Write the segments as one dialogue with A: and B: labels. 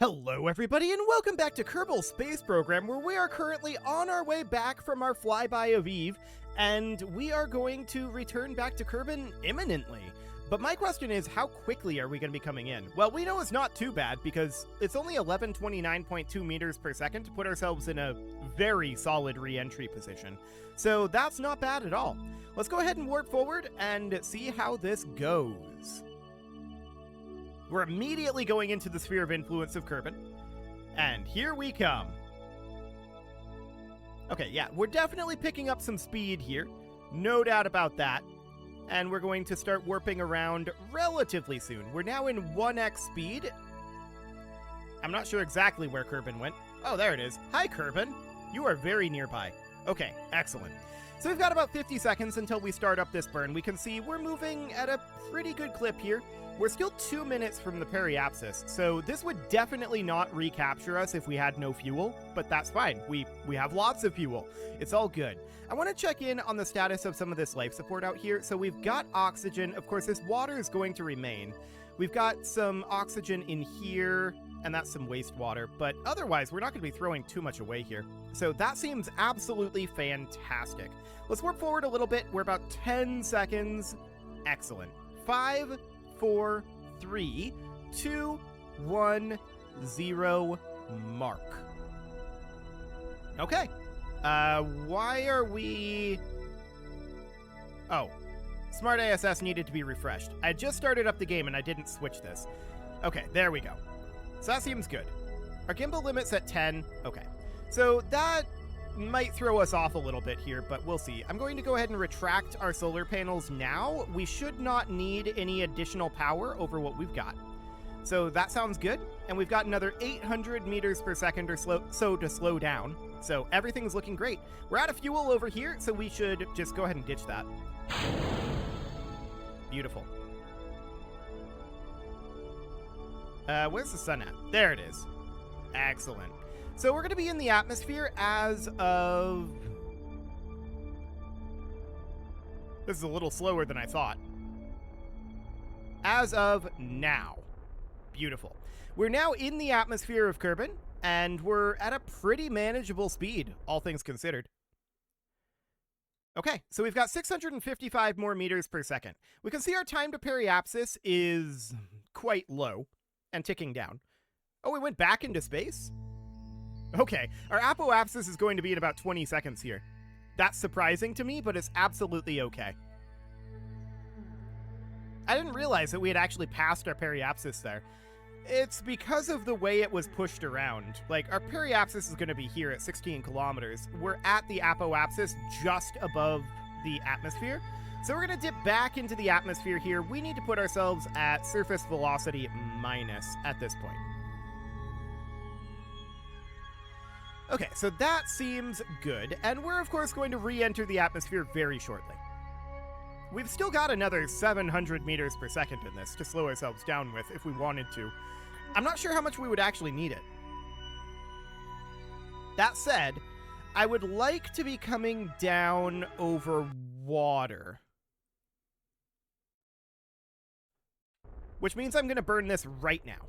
A: Hello everybody and welcome back to Kerbal Space Program, where we are currently on our way back from our flyby of Eve, and we are going to return back to Kerbin imminently. But my question is, how quickly are we going to be coming in? Well, we know it's not too bad because it's only 1129.2 meters per second to put ourselves in a very solid re-entry position. So that's not bad at all. Let's go ahead and warp forward and see how this goes. We're immediately going into the sphere of influence of Kerbin. And here we come. Okay, yeah, we're definitely picking up some speed here. No doubt about that. And we're going to start warping around relatively soon. We're now in 1x speed. I'm not sure exactly where Kerbin went. Oh, there it is. Hi, Kerbin. You are very nearby. Okay, excellent. So we've got about 50 seconds until we start up this burn. We can see we're moving at a pretty good clip here. We're still 2 minutes from the periapsis, so this would definitely not recapture us if we had no fuel, but that's fine. We have lots of fuel. It's all good. I want to check in on the status of some of this life support out here. So we've got oxygen. Of course, this water is going to remain. We've got some oxygen in here, and that's some wastewater, but otherwise, we're not going to be throwing too much away here. So that seems absolutely fantastic. Let's warp forward a little bit. We're about 10 seconds. Excellent. 5, 4, 3, 2, 1, 0, mark. Okay. Why are we... Oh. Smart ASS needed to be refreshed. I just started up the game and I didn't switch this. Okay, there we go. So that seems good. Our gimbal limit's at 10. Okay. So that might throw us off a little bit here, but we'll see. I'm going to go ahead and retract our solar panels now. We should not need any additional power over what we've got. So that sounds good. And we've got another 800 meters per second or so to slow down. So everything's looking great. We're out of fuel over here, so we should just go ahead and ditch that. Beautiful. Where's the sun at? There it is. Excellent. So we're going to be in the atmosphere as of... This is a little slower than I thought. As of now. Beautiful. We're now in the atmosphere of Kerbin, and we're at a pretty manageable speed, all things considered. Okay, so we've got 655 more meters per second. We can see our time to periapsis is quite low and ticking down. Oh, we went back into space? Okay, our apoapsis is going to be in about 20 seconds here. That's surprising to me, but it's absolutely okay. I didn't realize that we had actually passed our periapsis there. It's because of the way it was pushed around. Like, our periapsis is going to be here at 16 kilometers. We're at the apoapsis just above the atmosphere. So we're going to dip back into the atmosphere here. We need to put ourselves at surface velocity minus at this point. Okay, so that seems good, and we're of course going to re-enter the atmosphere very shortly. We've still got another 700 meters per second in this to slow ourselves down with if we wanted to. I'm not sure how much we would actually need it. That said, I would like to be coming down over water. Which means I'm going to burn this right now.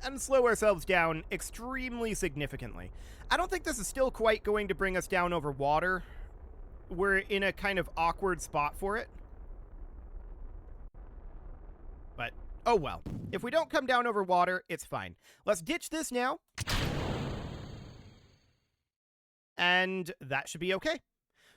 A: And slow ourselves down extremely significantly. I don't think this is still quite going to bring us down over water. We're in a kind of awkward spot for it. But, oh well. If we don't come down over water, it's fine. Let's ditch this now. And that should be okay.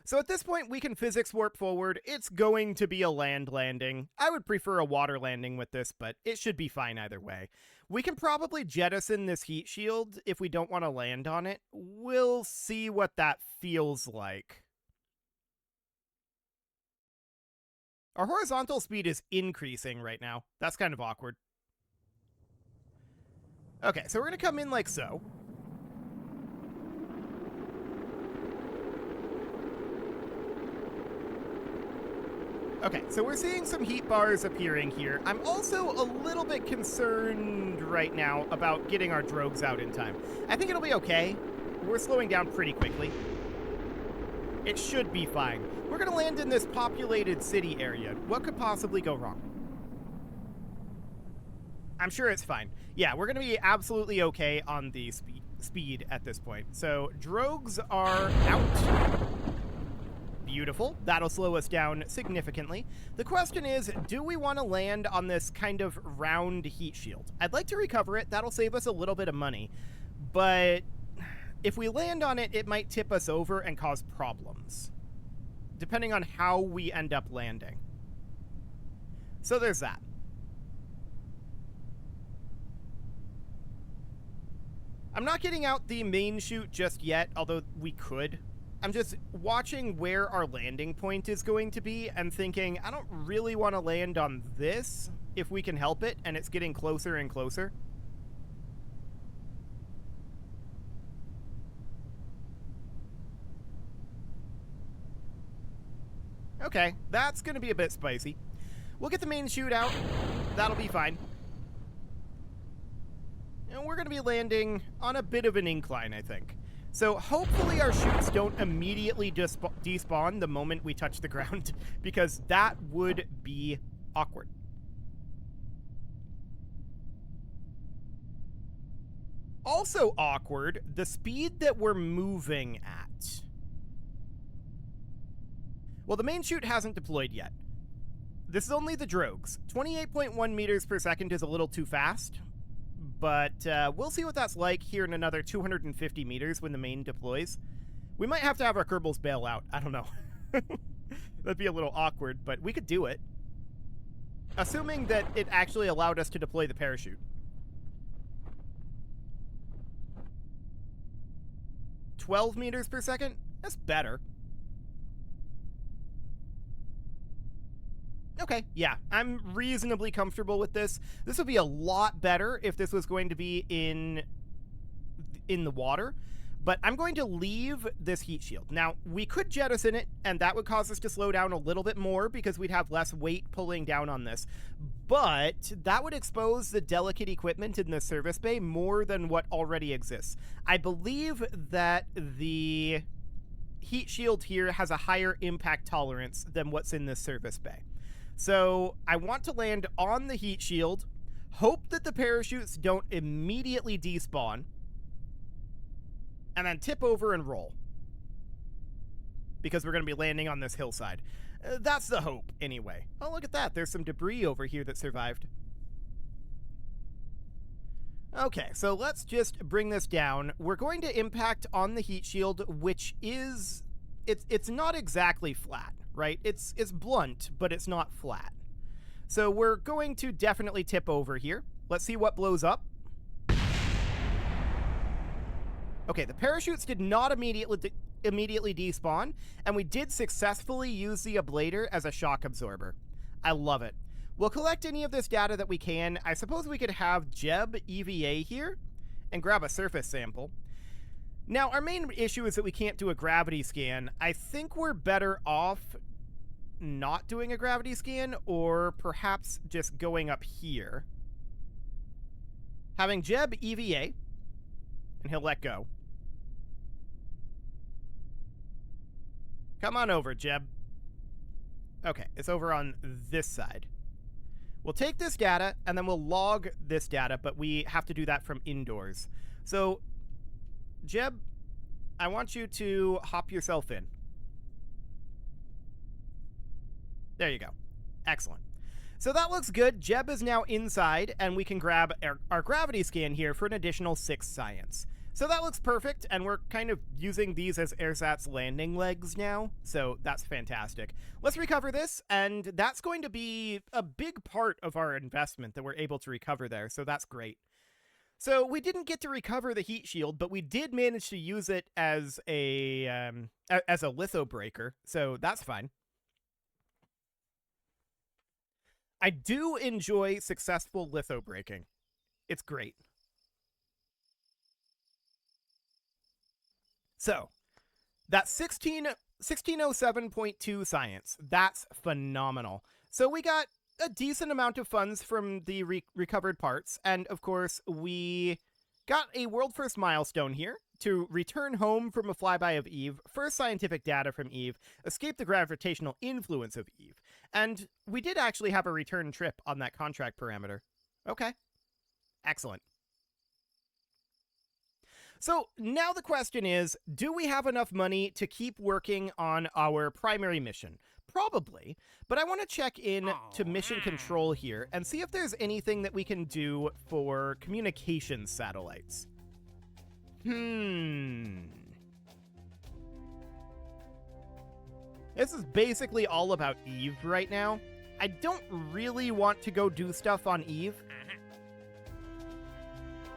A: So at this point, we can physics warp forward. It's going to be a land landing. I would prefer a water landing with this, but it should be fine either way. We can probably jettison this heat shield if we don't want to land on it. We'll see what that feels like. Our horizontal speed is increasing right now. That's kind of awkward. Okay, so we're going to come in like so. Okay, so we're seeing some heat bars appearing here. I'm also a little bit concerned right now about getting our drogues out in time. I think it'll be okay. We're slowing down pretty quickly. It should be fine. We're going to land in this populated city area. What could possibly go wrong? I'm sure it's fine. Yeah, we're going to be absolutely okay on the speed at this point. So drogues are out. Beautiful. That'll slow us down significantly. The question is, do we want to land on this kind of round heat shield? I'd like to recover it. That'll save us a little bit of money. But if we land on it, it might tip us over and cause problems, depending on how we end up landing. So there's that. I'm not getting out the main chute just yet, although we could. I'm just watching where our landing point is going to be and thinking, I don't really want to land on this if we can help it, and it's getting closer and closer. Okay, that's going to be a bit spicy. We'll get the main chute out. That'll be fine. And we're going to be landing on a bit of an incline, I think. So hopefully our chutes don't immediately despawn the moment we touch the ground, because that would be awkward. Also awkward, the speed that we're moving at. Well, the main chute hasn't deployed yet. This is only the drogues. 28.1 meters per second is a little too fast. But we'll see what that's like here in another 250 meters when the main deploys. We might have to have our Kerbals bail out. I don't know. That'd be a little awkward, but we could do it. Assuming that it actually allowed us to deploy the parachute. 12 meters per second? That's better. Okay, yeah, I'm reasonably comfortable with this. This would be a lot better if this was going to be in the water, but I'm going to leave this heat shield. Now, we could jettison it, and that would cause us to slow down a little bit more because we'd have less weight pulling down on this, but that would expose the delicate equipment in the service bay more than what already exists. I believe that the heat shield here has a higher impact tolerance than what's in this service bay. So I want to land on the heat shield, hope that the parachutes don't immediately despawn, and then tip over and roll. Because we're going to be landing on this hillside. That's the hope, anyway. Oh, look at that. There's some debris over here that survived. Okay, so let's just bring this down. We're going to impact on the heat shield, which is... It's not exactly flat, right? It's blunt, but it's not flat. So we're going to definitely tip over here. Let's see what blows up. Okay, the parachutes did not immediately despawn, and we did successfully use the ablator as a shock absorber. I love it. We'll collect any of this data that we can. I suppose we could have Jeb EVA here and grab a surface sample. Now, our main issue is that we can't do a gravity scan. I think we're better off not doing a gravity scan, or perhaps just going up here. Having Jeb EVA, and he'll let go. Come on over, Jeb. Okay, it's over on this side. We'll take this data, and then we'll log this data, but we have to do that from indoors. So, Jeb, I want you to hop yourself in. There you go. Excellent. So that looks good. Jeb is now inside, and we can grab our gravity scan here for an additional 6 science. So that looks perfect, and we're kind of using these as AirSat's landing legs now, so that's fantastic. Let's recover this, and that's going to be a big part of our investment that we're able to recover there, so that's great. So we didn't get to recover the heat shield, but we did manage to use it as a litho breaker, so that's fine. I do enjoy successful litho breaking. It's great. So, that's 1607.2 science. That's phenomenal. So we got a decent amount of funds from the recovered parts, and of course, we got a world first milestone here to return home from a flyby of Eve, first scientific data from Eve, escape the gravitational influence of Eve, and we did actually have a return trip on that contract parameter. Okay. Excellent. So now the question is, do we have enough money to keep working on our primary mission? Probably, but I want to check in to mission control here and see if there's anything that we can do for communications satellites. This is basically all about Eve right now. I don't really want to go do stuff on Eve.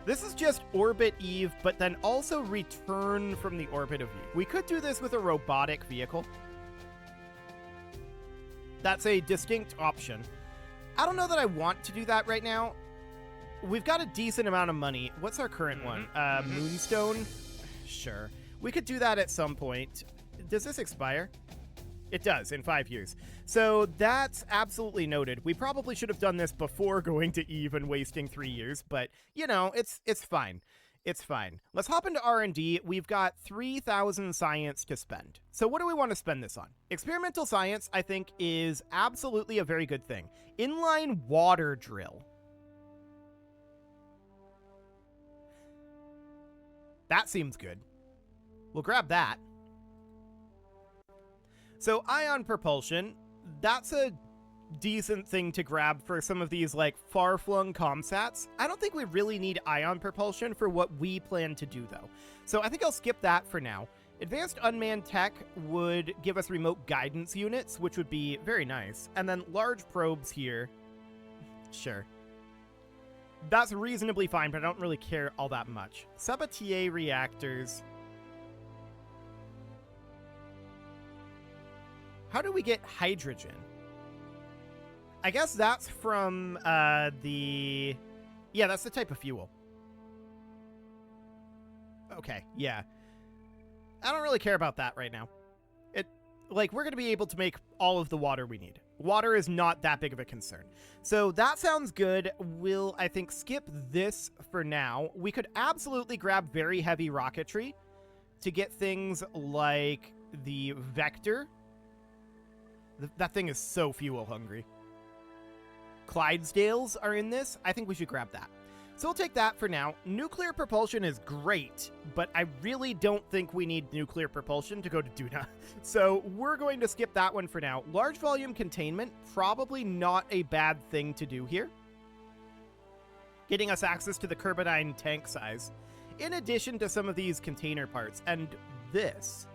A: This is just orbit Eve, but then also return from the orbit of Eve. We could do this with a robotic vehicle. That's a distinct option. I don't know that I want to do that right now. We've got a decent amount of money. What's our current one? Moonstone? Sure. We could do that at some point. Does this expire? It does, in 5 years. So that's absolutely noted. We probably should have done this before going to Eve and wasting 3 years, but, you know, it's fine. It's fine. Let's hop into R&D. We've got 3,000 science to spend. So what do we want to spend this on? Experimental science, I think, is absolutely a very good thing. Inline water drill. That seems good. We'll grab that. So ion propulsion, that's a decent thing to grab for some of these like far-flung comsats. I don't think we really need ion propulsion for what we plan to do though. So I think I'll skip that for now. Advanced unmanned tech would give us remote guidance units, which would be very nice. And then large probes here. Sure. That's reasonably fine, but I don't really care all that much. Sabatier reactors. How do we get hydrogen? I guess that's from the... Yeah, that's the type of fuel. Okay, yeah. I don't really care about that right now. We're going to be able to make all of the water we need. Water is not that big of a concern. So that sounds good. We'll, I think, skip this for now. We could absolutely grab very heavy rocketry to get things like the Vector. That thing is so fuel hungry. Clydesdales are in this. I think we should grab that. So we'll take that for now. Nuclear propulsion is great, but I really don't think we need nuclear propulsion to go to Duna. So we're going to skip that one for now. Large volume containment, probably not a bad thing to do here. Getting us access to the Kerbal tank size, in addition to some of these container parts. And this.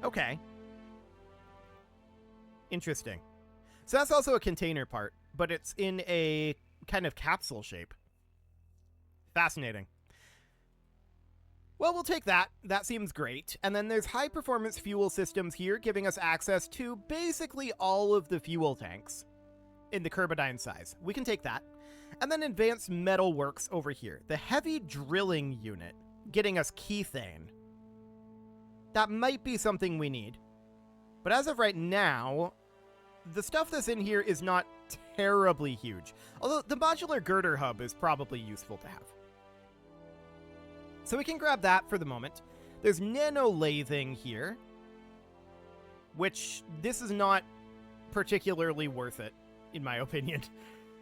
A: Okay. Interesting. So that's also a container part, but it's in a kind of capsule shape. Fascinating. Well, we'll take that. That seems great. And then there's high-performance fuel systems here, giving us access to basically all of the fuel tanks in the Kerbal size. We can take that. And then advanced metal works over here. The heavy drilling unit, getting us Kethane. That might be something we need. But as of right now, the stuff that's in here is not terribly huge. Although the modular girder hub is probably useful to have. So we can grab that for the moment. There's nano lathing here, which this is not particularly worth it, in my opinion.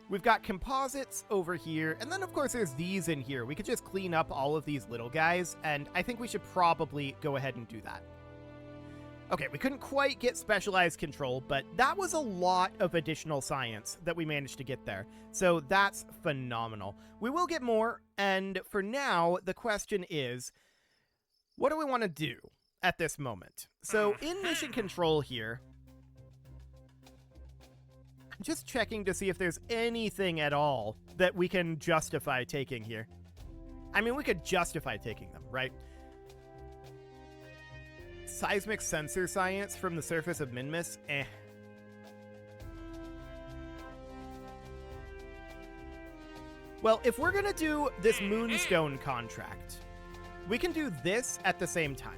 A: We've got composites over here, and then of course there's these in here. We could just clean up all of these little guys, and I think we should probably go ahead and do that. Okay, we couldn't quite get specialized control, but that was a lot of additional science that we managed to get there. So that's phenomenal. We will get more, and for now, the question is, what do we want to do at this moment? So in mission control here, I'm just checking to see if there's anything at all that we can justify taking here. I mean, we could justify taking them, right? Seismic sensor science from the surface of Minmus? Eh. Well, if we're gonna do this Moonstone contract, we can do this at the same time.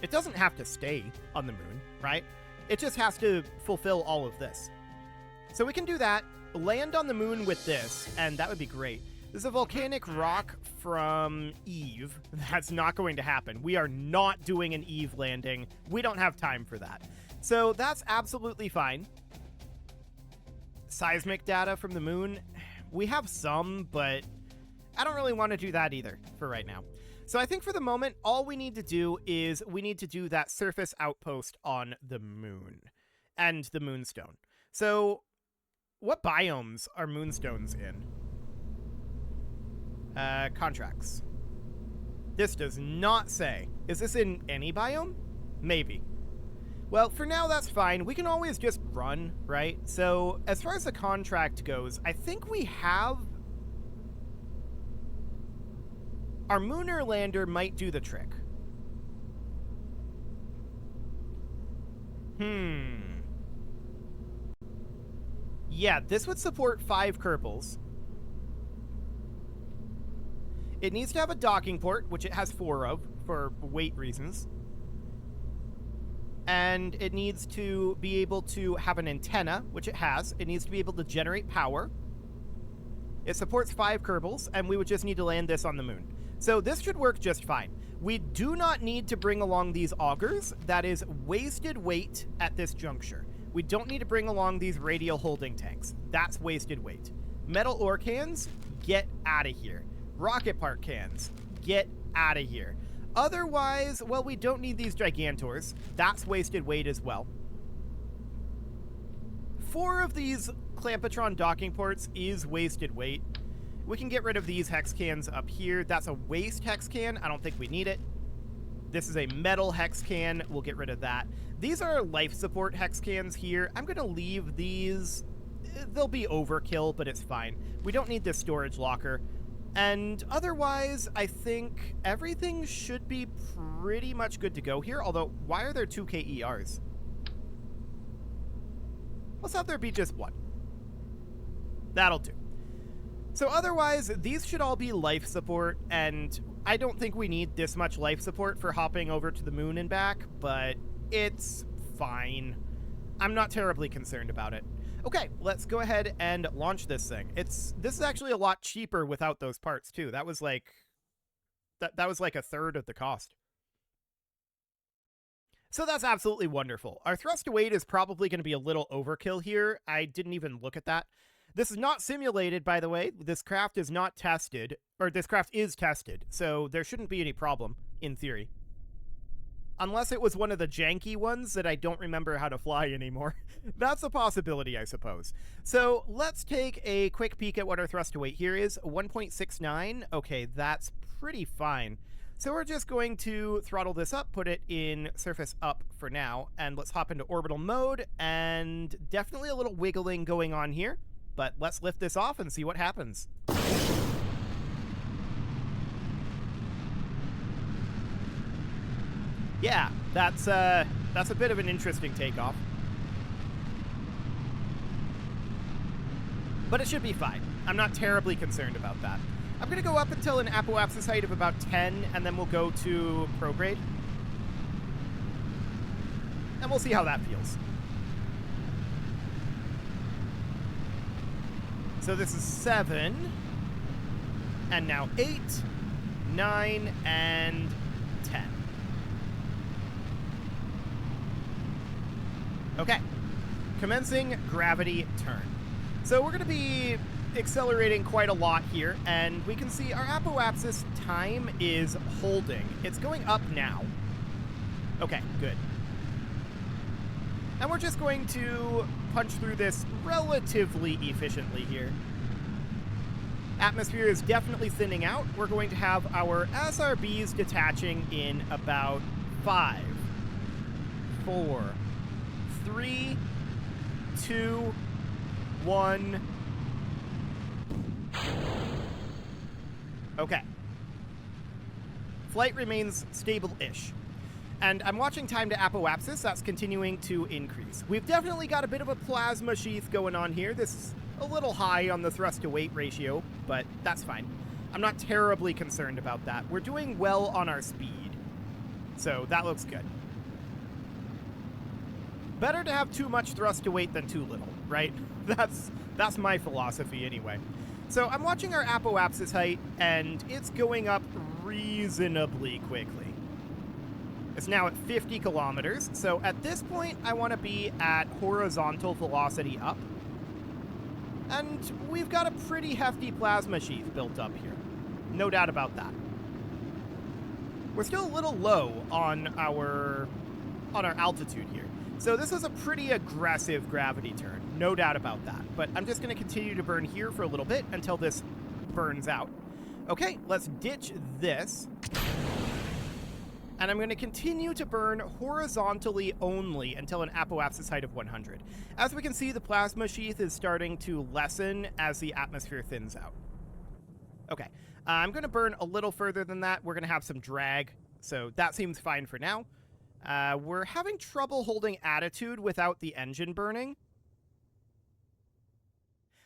A: It doesn't have to stay on the moon, right? It just has to fulfill all of this. So we can do that, land on the moon with this, and that would be great. This is a volcanic rock from Eve. That's not going to happen. We are not doing an Eve landing. We don't have time for that. So that's absolutely fine. seismic data from the moon. We have some, but I don't really want to do that either for right now. So I think for the moment, all we need to do is we need to do that surface outpost on the moon and the moonstone. So what biomes are moonstones in? Contracts. This does not say. Is this in any biome? Maybe. Well, for now, that's fine. We can always just run, right? So as far as the contract goes, I think we have... Our Mooner lander might do the trick. Yeah, this would support 5 Kerbals. It needs to have a docking port, which it has 4 of, for weight reasons. And it needs to be able to have an antenna, which it has. It needs to be able to generate power. It supports 5 Kerbals, and we would just need to land this on the moon. So this should work just fine. We do not need to bring along these augers. That is wasted weight at this juncture. We don't need to bring along these radial holding tanks. That's wasted weight. Metal ore cans, get out of here. Rocket part cans, get out of here. Otherwise, well, we don't need these Gigantors. That's wasted weight as well. 4 of these Clampatron docking ports is wasted weight. We can get rid of these hex cans up here. That's a waste hex can. I don't think we need it. This is a metal hex can. We'll get rid of that. These are life support hex cans here. I'm going to leave these. They'll be overkill, but it's fine. We don't need this storage locker. And otherwise, I think everything should be pretty much good to go here. Although, why are there 2 KERs? Let's have there be just 1. That'll do. So otherwise, these should all be life support, and I don't think we need this much life support for hopping over to the moon and back, but it's fine. I'm not terribly concerned about it. Okay, let's go ahead and launch this thing. This is actually a lot cheaper without those parts too. That was like that was like a third of the cost. So that's absolutely wonderful. Our thrust to weight is probably going to be a little overkill here. I didn't even look at that. This is not simulated, by the way. This craft is not tested, or this craft is tested, so there shouldn't be any problem, in theory. Unless it was one of the janky ones that I don't remember how to fly anymore. That's a possibility, I suppose. So let's take a quick peek at what our thrust to weight here is. 1.69. Okay, that's pretty fine. So we're just going to throttle this up, put it in surface up for now, and let's hop into orbital mode, and definitely a little wiggling going on here. But let's lift this off and see what happens. Yeah, that's a bit of an interesting takeoff. But it should be fine. I'm not terribly concerned about that. I'm going to go up until an apoapsis height of about 10, and then we'll go to prograde. And we'll see how that feels. So this is 7, and now 8, 9, and 10. Okay, commencing gravity turn. So we're going to be accelerating quite a lot here, and we can see our apoapsis time is holding. It's going up now. Okay, good. And we're just going to punch through this relatively efficiently here. Atmosphere is definitely thinning out. We're going to have our SRBs detaching in about 5, 4, 3, 2, 1. Okay. Flight remains stable-ish. And I'm watching time to apoapsis. That's continuing to increase. We've definitely got a bit of a plasma sheath going on here. This is a little high on the thrust-to-weight ratio, but that's fine. I'm not terribly concerned about that. We're doing well on our speed, so that looks good. Better to have too much thrust-to-weight than too little, right? That's my philosophy anyway. So I'm watching our apoapsis height, and it's going up reasonably quickly. It's now at 50 kilometers, so at this point, I want to be at horizontal velocity up. And we've got a pretty hefty plasma sheath built up here. No doubt about that. We're still a little low on our altitude here. So this was a pretty aggressive gravity turn. No doubt about that. But I'm just going to continue to burn here for a little bit until this burns out. Okay, let's ditch this. And I'm going to continue to burn horizontally only until an apoapsis height of 100. As we can see, the plasma sheath is starting to lessen as the atmosphere thins out. Okay, I'm going to burn a little further than that. We're going to have some drag, so that seems fine for now. We're having trouble holding attitude without the engine burning.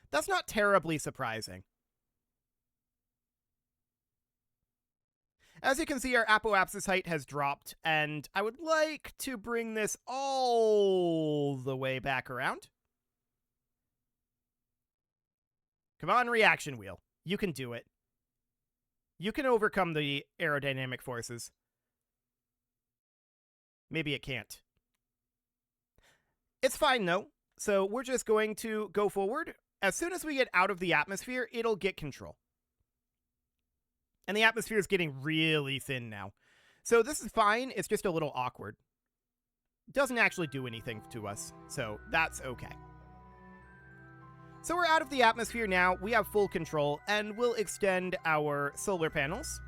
A: That's not terribly surprising. As you can see, our apoapsis height has dropped, and I would like to bring this all the way back around. Come on, reaction wheel. You can do it. You can overcome the aerodynamic forces. Maybe it can't. It's fine, though. So we're just going to go forward. As soon as we get out of the atmosphere, it'll get control. And the atmosphere is getting really thin now. So this is fine. It's just a little awkward. Doesn't actually do anything to us. So that's okay. So we're out of the atmosphere now. We have full control. And we'll extend our solar panels.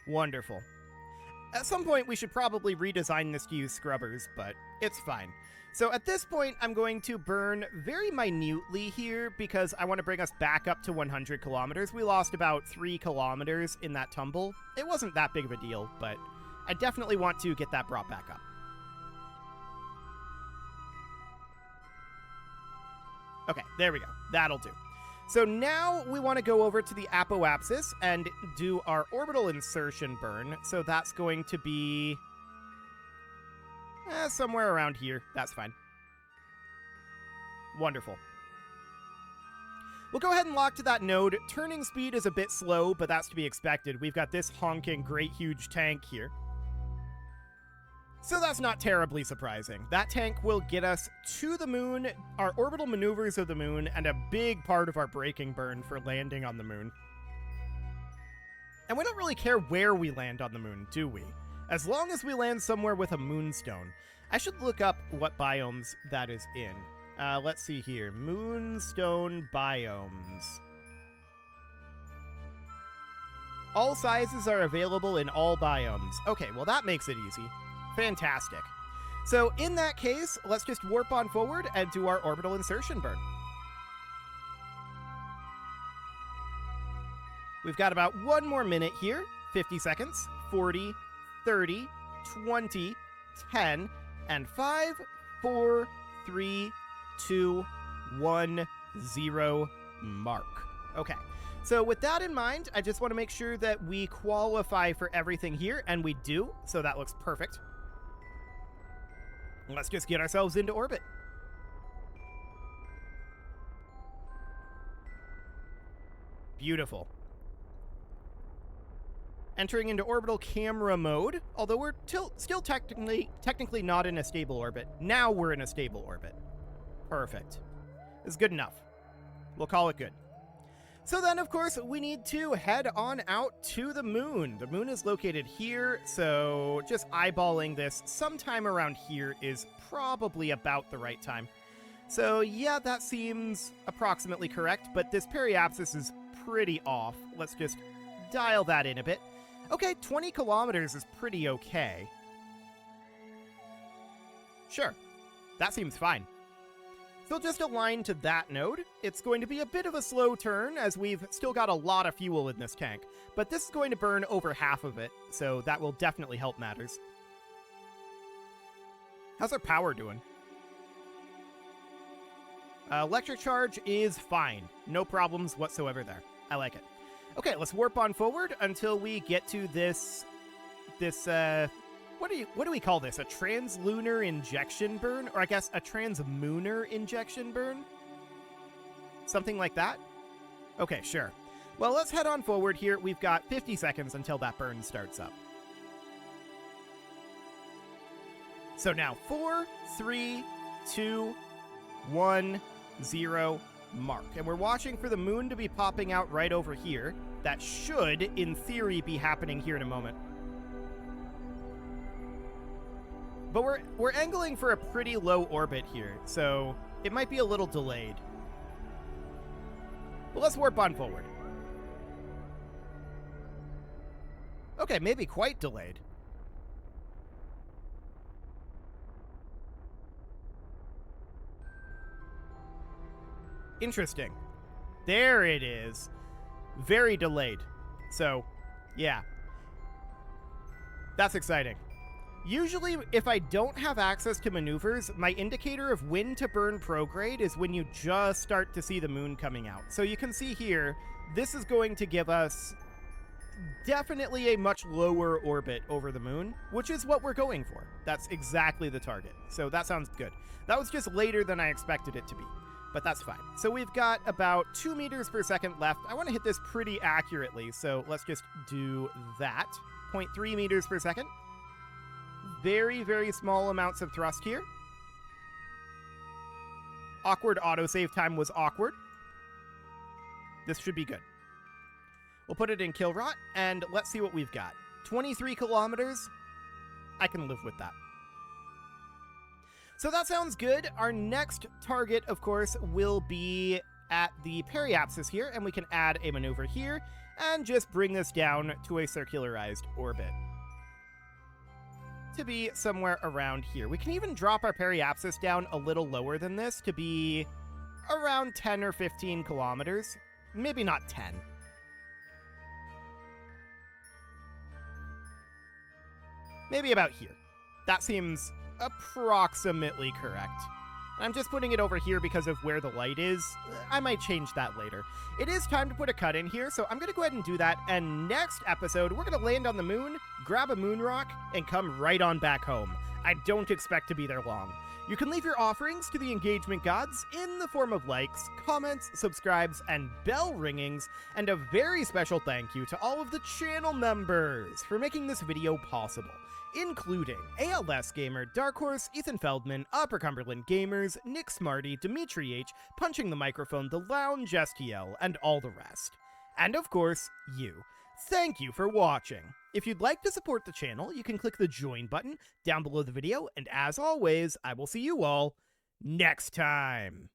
A: Wonderful. At some point, we should probably redesign this to use scrubbers, but it's fine. So at this point, I'm going to burn very minutely here because I want to bring us back up to 100 kilometers. We lost about 3 kilometers in that tumble. It wasn't that big of a deal, but I definitely want to get that brought back up. Okay, there we go. That'll do. So now we want to go over to the apoapsis and do our orbital insertion burn. So that's going to be somewhere around here. That's fine. Wonderful. We'll go ahead and lock to that node. Turning speed is a bit slow, but that's to be expected. We've got this honking great huge tank here. So that's not terribly surprising. That tank will get us to the moon, our orbital maneuvers of the moon, and a big part of our braking burn for landing on the moon. And we don't really care where we land on the moon, do we? As long as we land somewhere with a moonstone. I should look up what biomes that is in. Let's see here. Moonstone biomes. All sizes are available in all biomes. Okay, well that makes it easy. Fantastic. So in that case, let's just warp on forward and do our orbital insertion burn. We've got about 1 more minute here. 50 seconds. 40, 30, 20, 10, and 5, 4, 3, 2, 1, 0, mark. Okay. So with that in mind, I just want to make sure that we qualify for everything here, and we do. So that looks perfect. Let's just get ourselves into orbit. Beautiful. Entering into orbital camera mode, although we're still technically not in a stable orbit. Now we're in a stable orbit. Perfect. It's good enough. We'll call it good. So then, of course, we need to head on out to the moon. The moon is located here, so just eyeballing this sometime around here is probably about the right time. So yeah, that seems approximately correct, but this periapsis is pretty off. Let's just dial that in a bit. Okay, 20 kilometers is pretty okay. Sure, that seems fine. So just align to that node. It's going to be a bit of a slow turn as we've still got a lot of fuel in this tank, but this is going to burn over half of it, so that will definitely help matters. How's our power doing? Electric charge is fine. No problems whatsoever there. I like it. Okay, let's warp on forward until we get to this what do we call this? A translunar injection burn? Or I guess a transmoonar injection burn? Something like that? Okay, sure. Well, let's head on forward here. We've got 50 seconds until that burn starts up. So now 4, 3, 2, 1, 0, mark. And we're watching for the moon to be popping out right over here. That should, in theory, be happening here in a moment. But we're angling for a pretty low orbit here, so it might be a little delayed. But let's warp on forward. Okay, maybe quite delayed. Interesting. There it is. Very delayed. So, yeah. That's exciting. Usually, if I don't have access to maneuvers, my indicator of when to burn prograde is when you just start to see the moon coming out. So you can see here, this is going to give us definitely a much lower orbit over the moon, which is what we're going for. That's exactly the target. So that sounds good. That was just later than I expected it to be, but that's fine. So we've got about 2 meters per second left. I want to hit this pretty accurately, so let's just do that. 0.3 meters per second. Very, very small amounts of thrust here. Awkward autosave time was awkward. This should be good. We'll put it in kill rot, and let's see what we've got. 23 kilometers. I can live with that. So that sounds good. Our next target, of course, will be at the periapsis here, and we can add a maneuver here and just bring this down to a circularized orbit to be somewhere around here. We can even drop our periapsis down a little lower than this to be around 10 or 15 kilometers. Maybe not 10. Maybe about here. That seems approximately correct. I'm just putting it over here because of where the light is. I might change that later. It is time to put a cut in here, so I'm going to go ahead and do that. And next episode, we're going to land on the moon, grab a moon rock, and come right on back home. I don't expect to be there long. You can leave your offerings to the engagement gods in the form of likes, comments, subscribes, and bell ringings. And a very special thank you to all of the channel members for making this video possible, including ALS Gamer, Dark Horse, Ethan Feldman, Upper Cumberland Gamers, Nick Smarty, Dimitri H, Punching the Microphone, The Lounge STL, and all the rest. And of course, you. Thank you for watching. If you'd like to support the channel, you can click the join button down below the video, and as always, I will see you all next time.